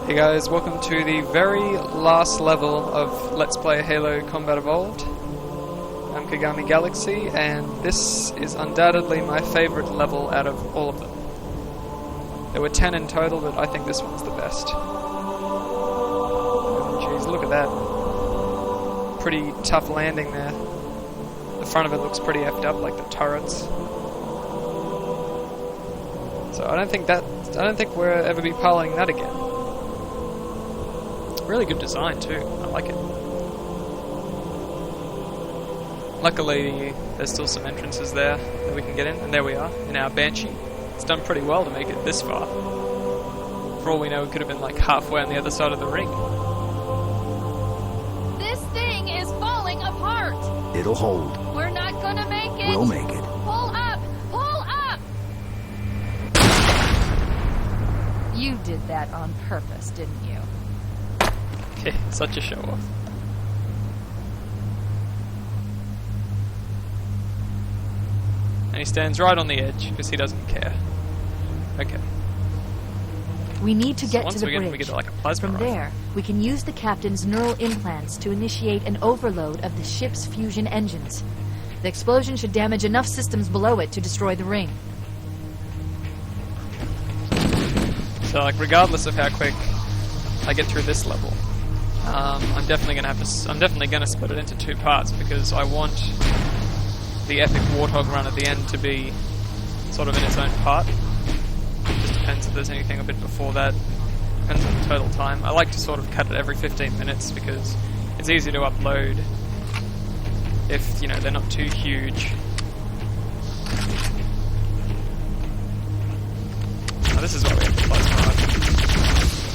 Hey guys, welcome to the very last level of Let's Play Halo Combat Evolved. I'm Kagami Galaxy, and this is undoubtedly my favourite level out of all of them. There were 10 in total, but I think this one's the best. Oh, jeez, look at that. Pretty tough landing there. The front of it looks pretty effed up, like the turrets. So I don't think we'll ever be piloting that again. Really good design too, I like it. Luckily, there's still some entrances there that we can get in, and there we are, in our Banshee. It's done pretty well to make it this far. For all we know, it could have been like halfway on the other side of the ring. This thing is falling apart! It'll hold. We're not gonna make it! We'll make it. Pull up! Pull up! You did that on purpose, didn't you? Such a show-off. And he stands right on the edge, because he doesn't care. Okay. We need to get once to the we bridge. get to like a plasma From rifle. there, we can use the captain's neural implants to initiate an overload of the ship's fusion engines. The explosion should damage enough systems below it to destroy the ring. So, like, regardless of how quick I get through this level, I'm definitely gonna split it into two parts, because I want the epic Warthog run at the end to be sort of in its own part. It just depends if there's anything a bit before that. Depends on the total time. I like to sort of cut it every 15 minutes because it's easy to upload if, you know, they're not too huge. Oh, this is why we have the plasma rifle.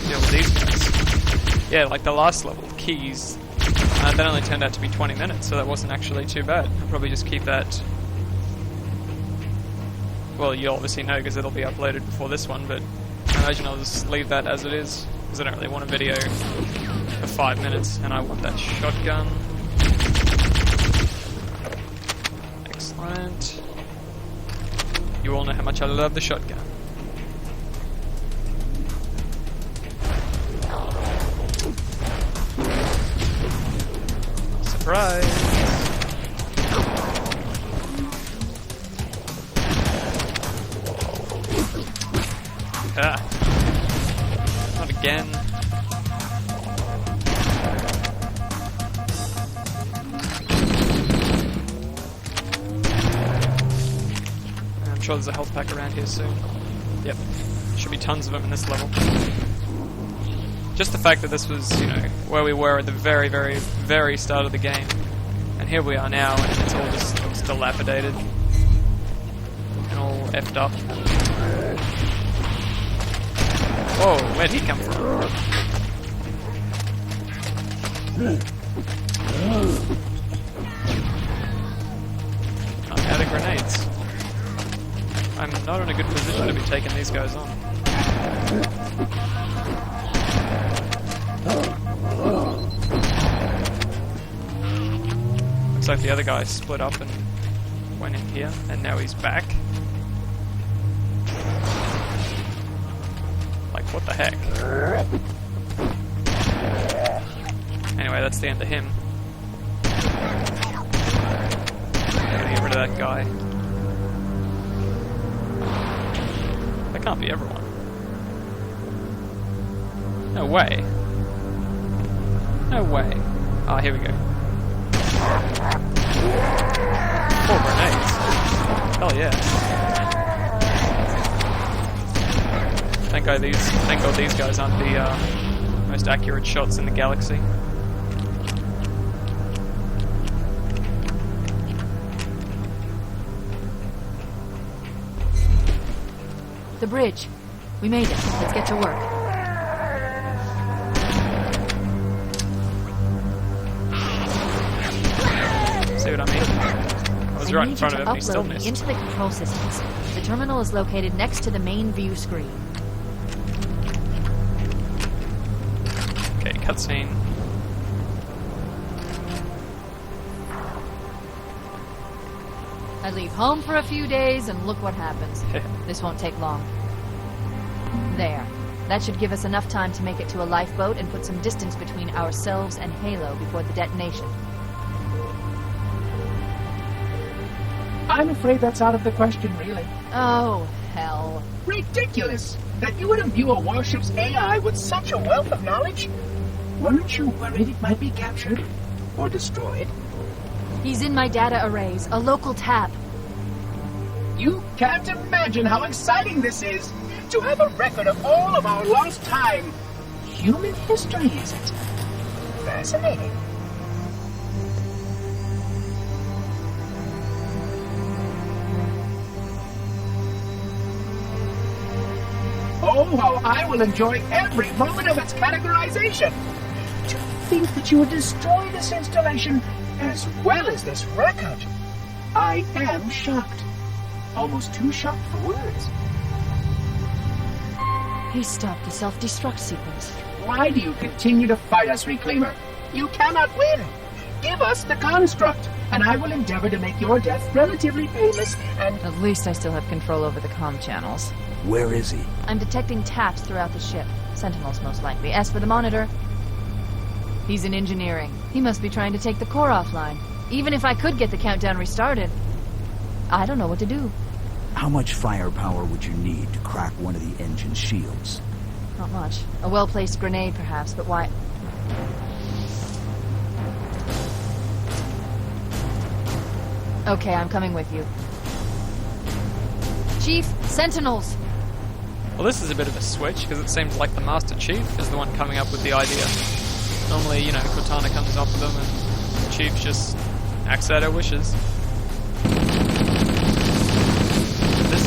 Deal with these guys. Yeah, like the last level, Keys, that only turned out to be 20 minutes, so that wasn't actually too bad. I'll probably just keep that. Well, you'll obviously know because it'll be uploaded before this one, but I imagine I'll just leave that as it is, because I don't really want a video for 5 minutes, and I want that shotgun. Excellent. You all know how much I love the shotgun. Surprise! Ah. Not again. I'm sure there's a health pack around here soon. Yep. Should be tons of them in this level. Just the fact that this was, you know, where we were at the very, very, very start of the game. And here we are now, and it's all just looks dilapidated. And all effed up. Whoa, where'd he come from? I'm out of grenades. I'm not in a good position to be taking these guys on. Looks like the other guy split up and went in here, and now he's back. Like, what the heck? Anyway, that's the end of him. Gotta get rid of that guy. That can't be everyone. No way. No way. Ah, here we go. 4 grenades. Hell yeah. Thank God these guys aren't the most accurate shots in the galaxy. The bridge. We made it. Let's get to work. See what I mean? I was right in front of him, and he still missed. Into the control systems. The terminal is located next to the main view screen. Okay, cutscene. I leave home for a few days and look what happens. This won't take long. There. That should give us enough time to make it to a lifeboat and put some distance between ourselves and Halo before the detonation. I'm afraid that's out of the question, really. Oh, hell. Ridiculous! That you would imbue a warship's AI with such a wealth of knowledge? Weren't you worried it might be captured? Or destroyed? He's in my data arrays, a local tap. You can't imagine how exciting this is! To have a record of all of our lost time! Human history, is it? Fascinating. Oh, how I will enjoy every moment of its categorization! To think that you would destroy this installation as well as this record! I am shocked. Almost too shocked for words. He stopped the self-destruct sequence. Why do you continue to fight us, Reclaimer? You cannot win! Give us the construct, and I will endeavor to make your death relatively painless and... At least I still have control over the comm channels. Where is he? I'm detecting taps throughout the ship. Sentinels, most likely. As for the monitor, he's in engineering. He must be trying to take the core offline. Even if I could get the countdown restarted, I don't know what to do. How much firepower would you need to crack one of the engine's shields? Not much. A well-placed grenade, perhaps, but why... Okay, I'm coming with you. Chief, Sentinels! Well, this is a bit of a switch, because it seems like the Master Chief is the one coming up with the idea. Normally, you know, Cortana comes up with them, and the Chief just acts out her wishes. This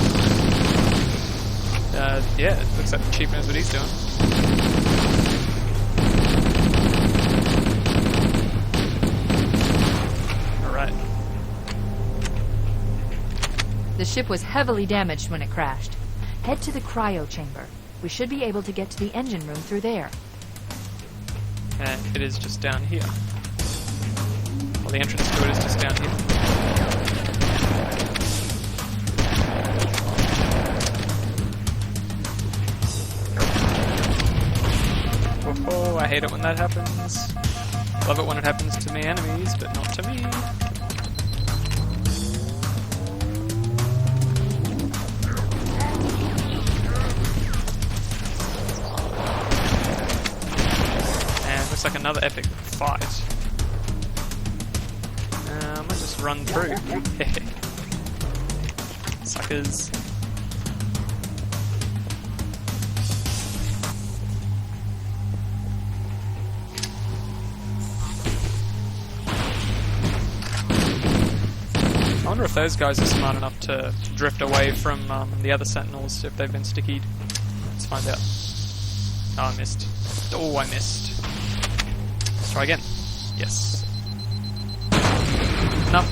yeah, it looks like the Chief knows what he's doing. Alright. The ship was heavily damaged when it crashed. Head to the cryo chamber. We should be able to get to the engine room through there. And it is just down here. Well, the entrance to it is just down here. Oh, I hate it when that happens. Love it when it happens to my enemies, but not to me. And looks like another epic fight. I might just run through. Suckers. I wonder if those guys are smart enough to drift away from the other Sentinels if they've been stickied. Let's find out. Oh, I missed. Oh, I missed. Let's try again. Yes. No.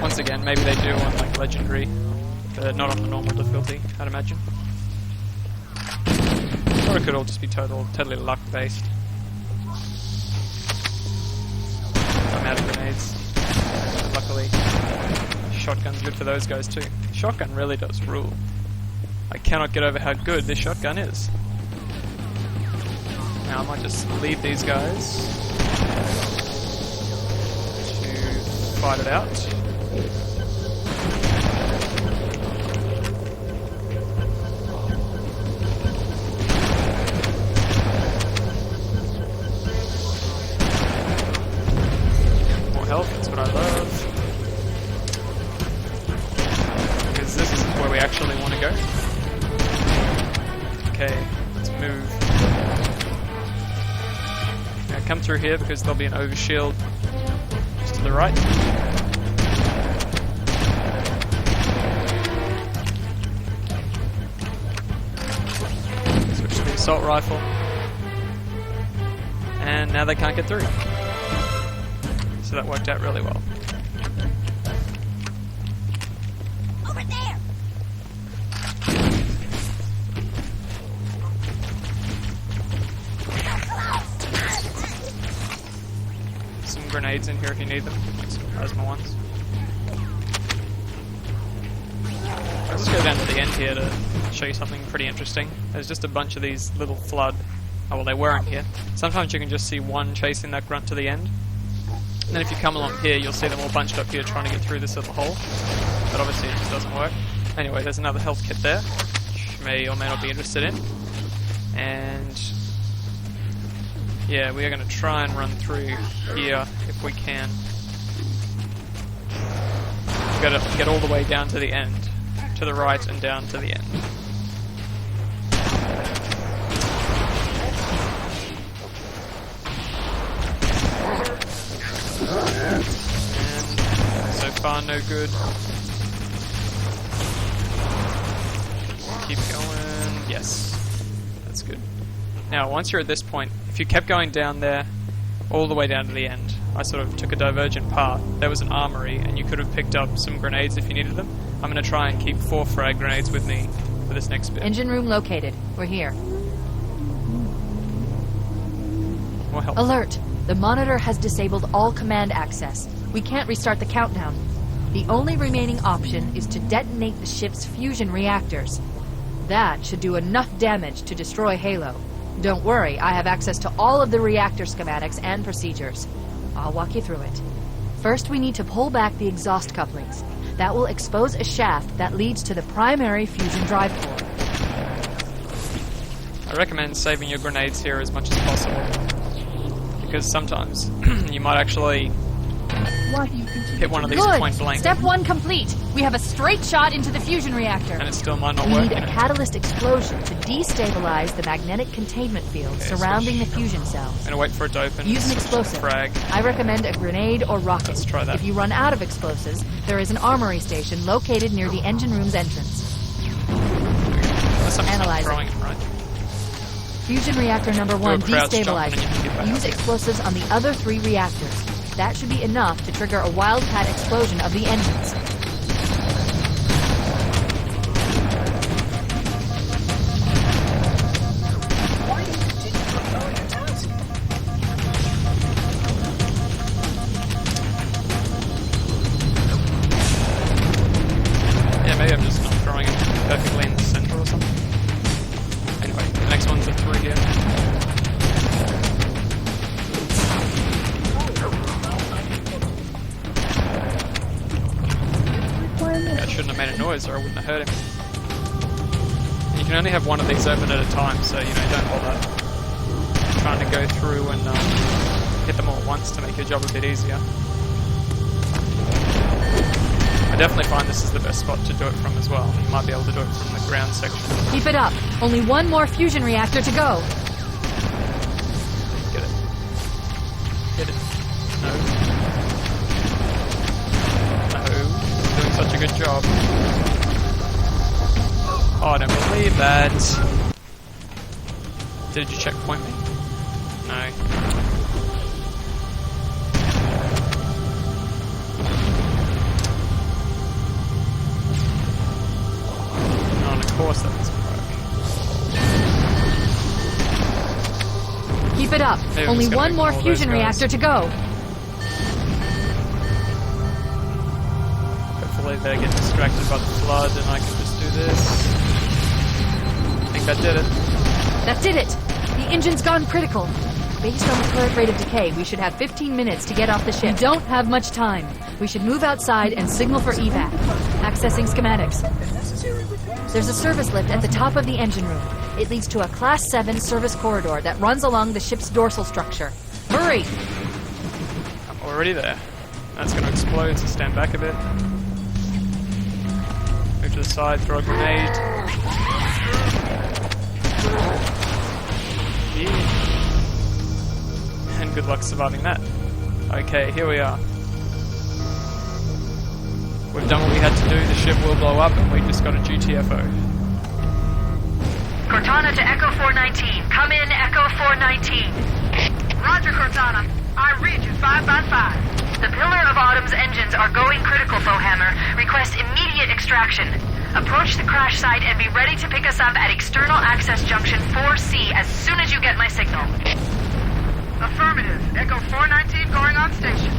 Once again, maybe they do on like legendary, but not on the normal difficulty, I'd imagine. Or it could all just be totally luck based. I'm out of grenades. Luckily, shotgun's good for those guys too. Shotgun really does rule. I cannot get over how good this shotgun is. Now I might just leave these guys to fight it out. More health, that's what I love. Because this is where we actually want to go. Okay, let's move. Now come through here because there'll be an overshield just to the right. Switch to the assault rifle. And now they can't get through. So that worked out really well. Over there! Some grenades in here if you need them, like some plasma ones. I'll just go down to the end here to show you something pretty interesting. There's just a bunch of these little flood... Oh, well, they weren't here. Sometimes you can just see one chasing that grunt to the end. And then if you come along here, you'll see them all bunched up here trying to get through this little hole. But obviously it just doesn't work. Anyway, there's another health kit there, which you may or may not be interested in. And... yeah, we are going to try and run through here if we can. We've got to get all the way down to the end. To the right and down to the end. And so far, no good. Keep going. Yes. That's good. Now, once you're at this point, if you kept going down there, all the way down to the end, I sort of took a divergent path. There was an armory, and you could have picked up some grenades if you needed them. I'm going to try and keep 4 frag grenades with me for this next bit. Engine room located. We're here. More help. Alert! The monitor has disabled all command access. We can't restart the countdown. The only remaining option is to detonate the ship's fusion reactors. That should do enough damage to destroy Halo. Don't worry, I have access to all of the reactor schematics and procedures. I'll walk you through it. First, we need to pull back the exhaust couplings. That will expose a shaft that leads to the primary fusion drive core. I recommend saving your grenades here as much as possible. Because sometimes you might actually hit one of these Good! point blank. Step 1 complete. We have a straight shot into the fusion reactor. And it still might not We work. need a catalyst explosion to destabilize the magnetic containment field surrounding the fusion cells. I'm gonna wait for it to open. Use an switch to explosive. Frag. I recommend a grenade or rocket. Let's try that. If you run out of explosives, there is an armory station located near the engine room's entrance. Unless I'm just not Analyzing. throwing it, right? Fusion reactor number 1 Do a crouch jump and then you can get destabilizing. back Use up. explosives on the other 3 reactors. That should be enough to trigger a wildcat explosion of the engines. Why do you continue fulfilling your task? Yeah, maybe I'm just not throwing it perfectly in the center or something. Anyway, the next one's a 3 here. Yeah, I shouldn't have made a noise or I wouldn't have heard him. And you can only have one of these open at a time, so, you know, don't bother trying to go through and hit them all at once to make your job a bit easier. I definitely find this is the best spot to do it from as well. You might be able to do it from the ground section. Keep it up. Only one more fusion reactor to go. Get it. Get it. No. No. Doing such a good job. Oh, I don't believe that. Did you checkpoint me? No. Oh, and of course that doesn't work. Keep it up. Maybe I'm Only just gonna one more ignore fusion those guys. reactor to go. Hopefully they get distracted by the flood and I can just do this. I think that did it. That did it. The engine's gone critical. Based on the current rate of decay, we should have 15 minutes to get off the ship. We don't have much time. We should move outside and signal for evac. Accessing schematics. There's a service lift at the top of the engine room. It leads to a Class 7 service corridor that runs along the ship's dorsal structure. Hurry! I'm already there. That's going to explode, so stand back a bit. Move to the side, throw a grenade. Yeah. And good luck surviving that. Okay, here we are. We've done what we had to do, the ship will blow up, and we just got a GTFO. Cortana to Echo 419. Come in, Echo 419. Roger, Cortana. I read you 5 by 5. The Pillar of Autumn's engines are going critical, Bowhammer. Request immediate extraction. Approach the crash site and be ready to pick us up at External Access Junction 4C as soon as you get my signal. Affirmative. Echo 419 going on station.